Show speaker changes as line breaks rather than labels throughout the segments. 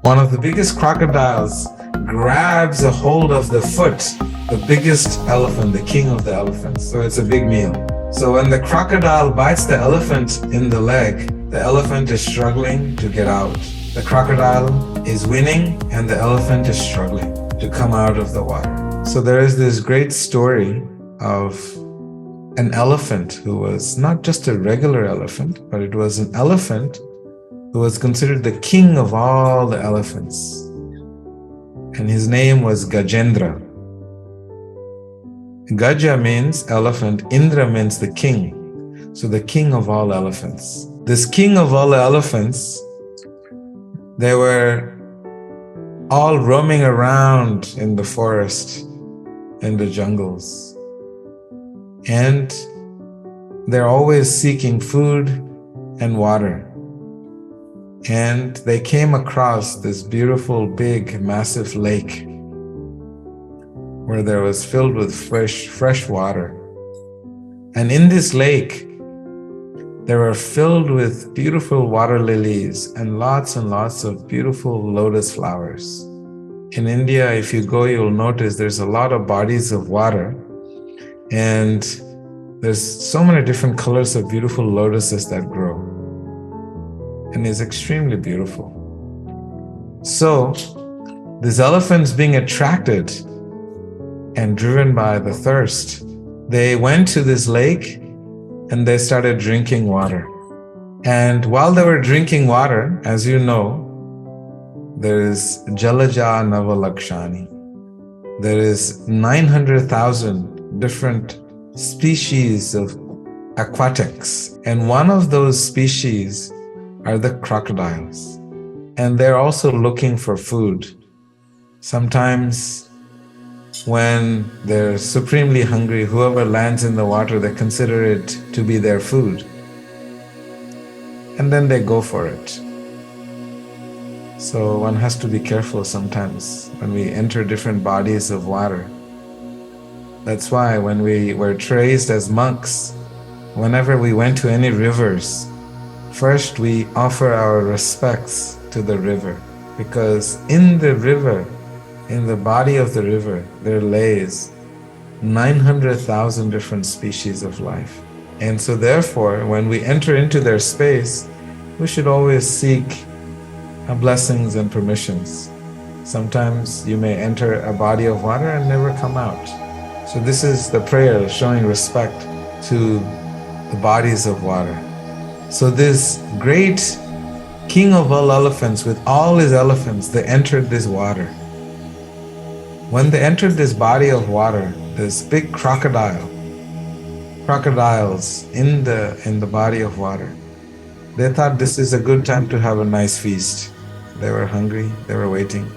One of the biggest crocodiles grabs a hold of the foot, the biggest elephant, the king of the elephants. So it's a big meal. So when the crocodile bites the elephant in the leg, the elephant is struggling to get out. The crocodile is winning and the elephant is struggling to come out of the water. So there is this great story of an elephant who was not just a regular elephant, but it was an elephant who was considered the king of all the elephants. And his name was Gajendra. Gajja means elephant, Indra means the king. So the king of all elephants. This king of all the elephants, they were all roaming around in the forest, in the jungles. And they're always seeking food and water. And they came across this beautiful, big, massive lake where there was filled with fresh water. And in this lake, they were filled with beautiful water lilies and lots of beautiful lotus flowers. In India, if you go, you'll notice there's a lot of bodies of water, and there's so many different colors of beautiful lotuses that grow. And it's extremely beautiful. So, these elephants being attracted and driven by the thirst, they went to this lake and they started drinking water. And while they were drinking water, as you know, there is Jalaja Navalakshani. There is 900,000 different species of aquatics. And one of those species are the crocodiles. And they're also looking for food. Sometimes when they're supremely hungry, whoever lands in the water, they consider it to be their food. And then they go for it. So one has to be careful sometimes when we enter different bodies of water. That's why when we were raised as monks, whenever we went to any rivers, first we offer our respects to the river, because in the river, in the body of the river, there lays 900,000 different species of life. And so therefore, when we enter into their space, we should always seek blessings and permissions. Sometimes you may enter a body of water and never come out. So this is the prayer showing respect to the bodies of water. So this great king of all elephants, with all his elephants, they entered this water. When they entered this body of water, this big crocodiles in the body of water, they thought this is a good time to have a nice feast. They were hungry, they were waiting.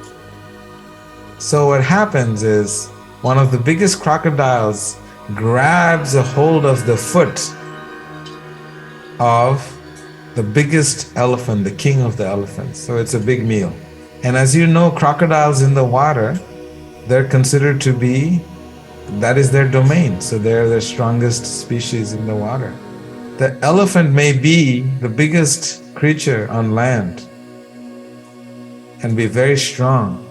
So what happens is, one of the biggest crocodiles grabs a hold of the foot of the biggest elephant, the king of the elephants. So it's a big meal. And as you know, crocodiles in the water, they're considered to be, that is their domain. So they're the strongest species in the water. The elephant may be the biggest creature on land and be very strong,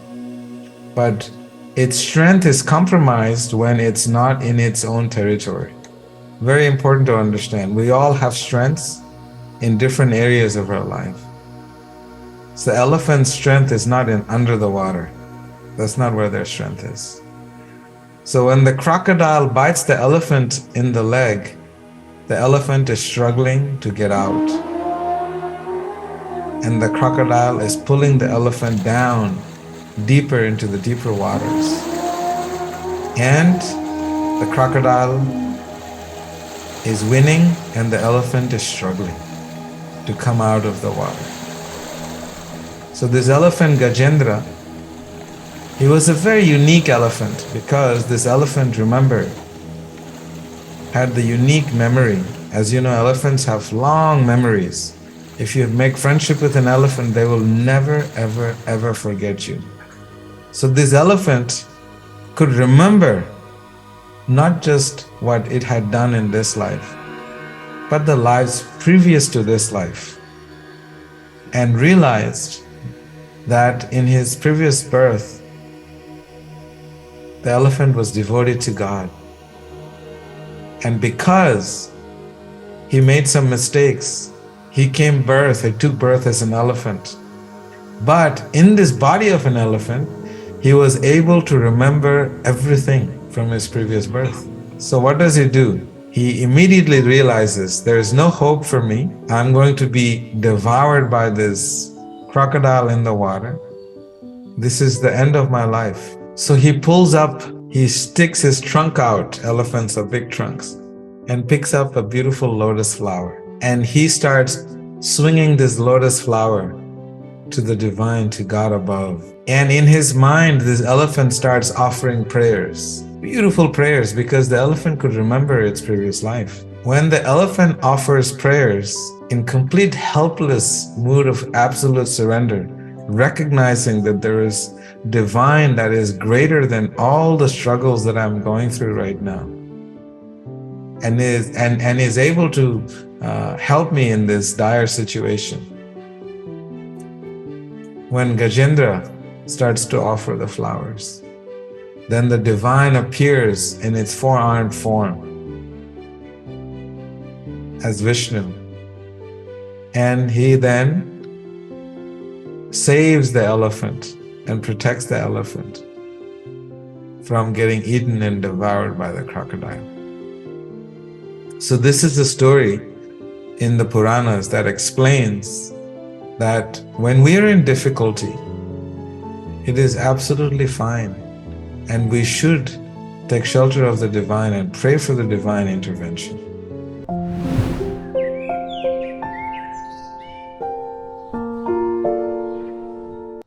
but its strength is compromised when it's not in its own territory. Very important to understand. We all have strengths in different areas of our life. So the elephant's strength is not in under the water. That's not where their strength is. So when the crocodile bites the elephant in the leg, the elephant is struggling to get out. And the crocodile is pulling the elephant down deeper into the deeper waters. And the crocodile is winning and the elephant is struggling to come out of the water. So this elephant Gajendra, he was a very unique elephant, because this elephant, remember, had the unique memory. As you know, elephants have long memories. If you make friendship with an elephant, they will never, ever, ever forget you. So this elephant could remember not just what it had done in this life, but the lives previous to this life, and realized that in his previous birth, the elephant was devoted to God. And because he made some mistakes, he took birth as an elephant. But in this body of an elephant, he was able to remember everything from his previous birth. So what does he do? He immediately realizes there is no hope for me. I'm going to be devoured by this crocodile in the water. This is the end of my life. So he sticks his trunk out, elephants are big trunks, and picks up a beautiful lotus flower. And he starts swinging this lotus flower to the divine, to God above. And in his mind, this elephant starts offering prayers, beautiful prayers, because the elephant could remember its previous life. When the elephant offers prayers in complete helpless mood of absolute surrender, recognizing that there is divine that is greater than all the struggles that I'm going through right now, and is able to help me in this dire situation. When Gajendra starts to offer the flowers, then the divine appears in its four-armed form as Vishnu, and he then saves the elephant and protects the elephant from getting eaten and devoured by the crocodile. So this is the story in the Puranas that explains that when we are in difficulty, it is absolutely fine, and we should take shelter of the divine and pray for the divine intervention.